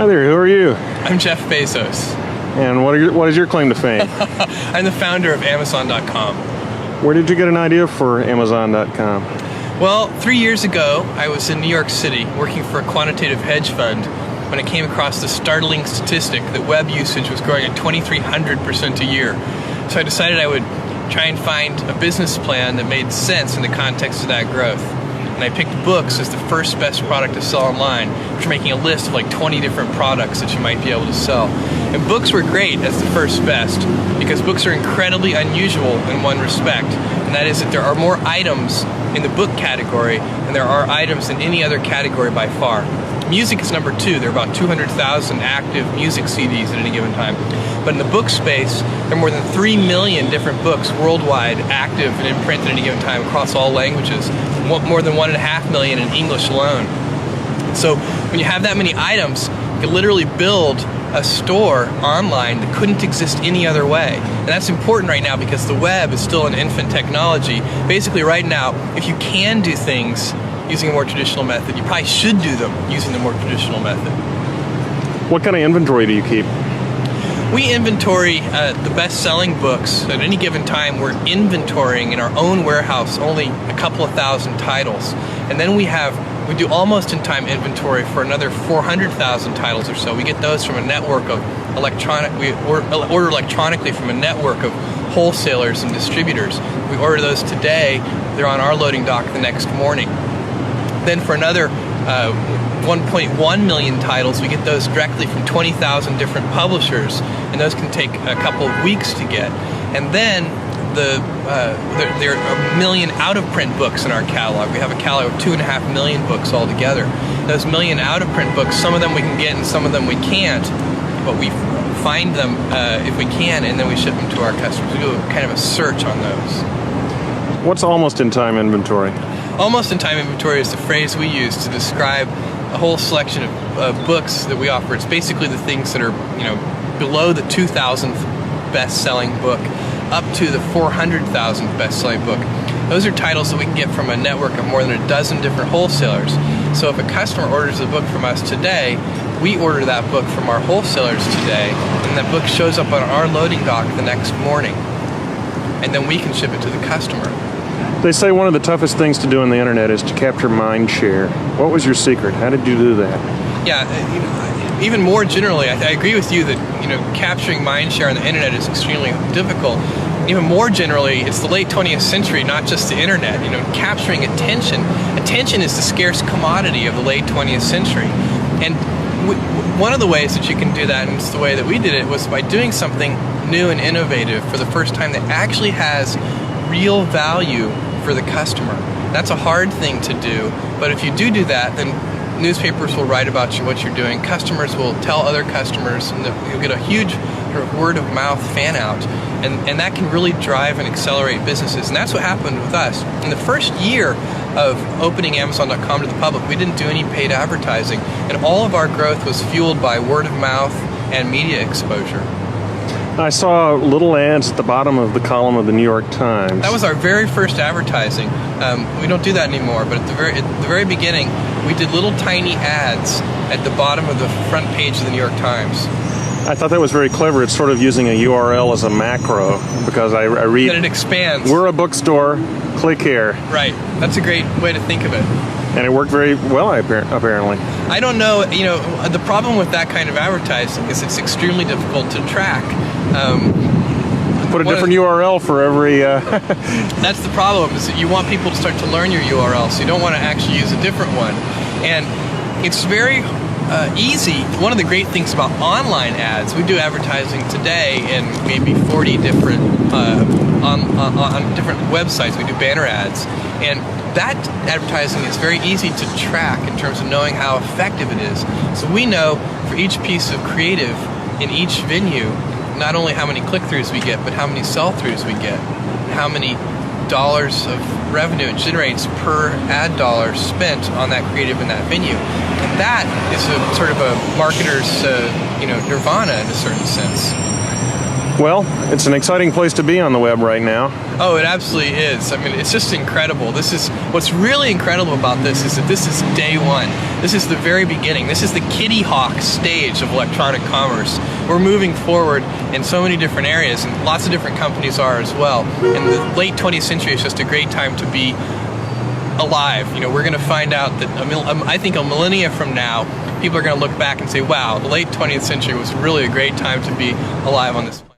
Hi there, who are you? I'm Jeff Bezos. And what is your claim to fame? I'm the founder of Amazon.com. Where did you get an idea for Amazon.com? Well, 3 years ago, I was in New York City working for a quantitative hedge fund when I came across the startling statistic that web usage was growing at 2,300% a year. So I decided I would try and find a business plan that made sense in the context of that growth. And I picked books as the first best product to sell online, which are making a list of like 20 different products that you might be able to sell. And books were great as the first best because books are incredibly unusual in one respect, and that is that there are more items in the book category than there are items in any other category by far. Music is number 2. There are about 200,000 active music CDs at any given time. But in the book space, there are more than 3 million different books worldwide active and in print at any given time across all languages, more than 1.5 million in English alone. So when you have that many items, you can literally build a store online that couldn't exist any other way. And that's important right now because the web is still an infant technology. Basically right now, if you can do things using a more traditional method, you probably should do them using the more traditional method. What kind of inventory do you keep? We inventory the best-selling books. At any given time, we're inventorying in our own warehouse only a couple of thousand titles. And then we do almost in-time inventory for another 400,000 titles or so. We get those from a network of we order electronically from a network of wholesalers and distributors. We order those today, they're on our loading dock the next morning. Then for another 1.1 million titles, we get those directly from 20,000 different publishers, and those can take a couple of weeks to get. And then there are 1 million out-of-print books in our catalog. We have a catalog of 2.5 million books altogether. Those 1 million out-of-print books, some of them we can get and some of them we can't, but we find them if we can, and then we ship them to our customers. We do kind of a search on those. What's almost-in-time inventory? Almost-in-time inventory is the phrase we use to describe a whole selection of books that we offer. It's basically the things that are, below the 2,000th best-selling book up to the 400,000th best-selling book. Those are titles that we can get from a network of more than a dozen different wholesalers. So if a customer orders a book from us today, we order that book from our wholesalers today, and that book shows up on our loading dock the next morning, and then we can ship it to the customer. They say one of the toughest things to do on the internet is to capture mind share. What was your secret? How did you do that? Yeah, even more generally, I agree with you that capturing mind share on the internet is extremely difficult. Even more generally, it's the late 20th century, not just the internet. Capturing attention. Attention is the scarce commodity of the late 20th century. And one of the ways that you can do that, and it's the way that we did it, was by doing something new and innovative for the first time that actually has real value for the customer. That's a hard thing to do, but if you do that, then newspapers will write about what you're doing, customers will tell other customers, and you'll get a huge word-of-mouth fan-out, and that can really drive and accelerate businesses, and that's what happened with us. In the first year of opening Amazon.com to the public, we didn't do any paid advertising, and all of our growth was fueled by word-of-mouth and media exposure. I saw little ads at the bottom of the column of the New York Times. That was our very first advertising. We don't do that anymore, but at the very beginning, we did little tiny ads at the bottom of the front page of the New York Times. I thought that was very clever. It's sort of using a URL as a macro, because I read... That it expands. We're a bookstore, click here. Right. That's a great way to think of it. And it worked very well, apparently. I don't know, the problem with that kind of advertising is it's extremely difficult to track. Put a different URL for every... That's the problem, is that you want people to start to learn your URL, so you don't want to actually use a different one. And it's very easy. One of the great things about online ads, we do advertising today in maybe 40 different, on different websites, we do banner ads. And that advertising is very easy to track in terms of knowing how effective it is. So we know for each piece of creative in each venue, not only how many click-throughs we get, but how many sell-throughs we get, and how many dollars of revenue it generates per ad dollar spent on that creative in that venue. And that is a sort of a marketer's nirvana in a certain sense. Well, it's an exciting place to be on the web right now. Oh, it absolutely is. I mean, it's just incredible. This is what's really incredible about this is that this is day one. This is the very beginning. This is the Kitty Hawk stage of electronic commerce. We're moving forward in so many different areas, and lots of different companies are as well. And the late 20th century is just a great time to be alive. You know, we're going to find out that I think a millennia from now, people are going to look back and say, wow, the late 20th century was really a great time to be alive on this planet.